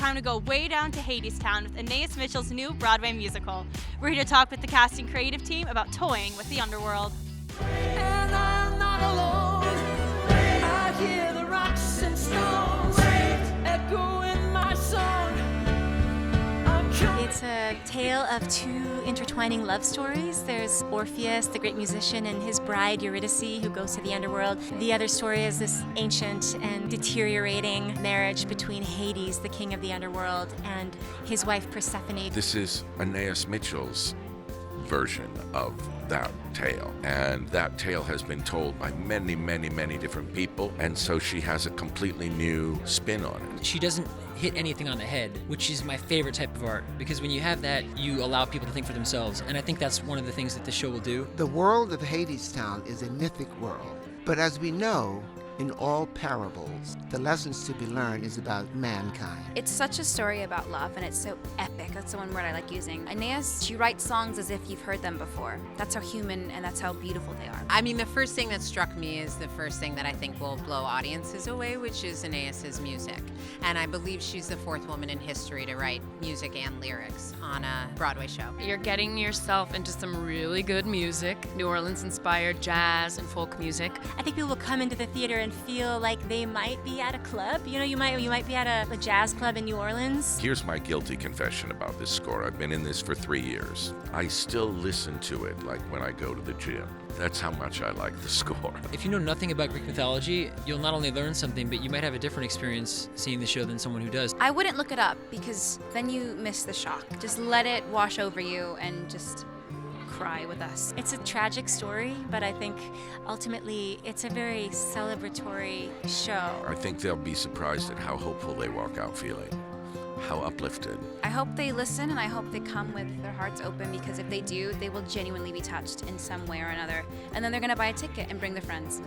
time to go way down to Hadestown with Anaïs Mitchell's new Broadway musical. We're here to talk with the cast and creative team about toying with the underworld. And I'm not alone. I hear the rocks and stones echo in my song. It's a tale of two intertwining love stories. There's Orpheus, the great musician, and his bride Eurydice, who goes to the underworld. The other story is this ancient and deteriorating marriage between Hades, the king of the underworld, and his wife Persephone. This is Anaïs Mitchell's version of that tale, and that tale has been told by many, many, many different people, and so she has a completely new spin on it. She doesn't hit anything on the head, which is my favorite type of art, because when you have that, you allow people to think for themselves, and I think that's one of the things that the show will do. The world of Hadestown is a mythic world, but as we know, in all parables, the lessons to be learned is about mankind. It's such a story about love, and it's so epic. That's the one word I like using. Anaïs, she writes songs as if you've heard them before. That's how human and that's how beautiful they are. I mean, the first thing that struck me is the first thing that I think will blow audiences away, which is Anaïs's music. And I believe she's the fourth woman in history to write music and lyrics on a Broadway show. You're getting yourself into some really good music, New Orleans-inspired jazz and folk music. I think people will come into the theater and feel like they might be at a club. You know, you might be at a jazz club in New Orleans. Here's my guilty confession about this score. I've been in this for 3 years. I still listen to it like when I go to the gym. That's how much I like the score. If you know nothing about Greek mythology, you'll not only learn something, but you might have a different experience seeing the show than someone who does. I wouldn't look it up because then you miss the shock. Just let it wash over you and just cry with us. It's a tragic story, but I think ultimately it's a very celebratory show. I think they'll be surprised at how hopeful they walk out feeling, how uplifted. I hope they listen and I hope they come with their hearts open, because if they do, they will genuinely be touched in some way or another. And then they're gonna buy a ticket and bring their friends.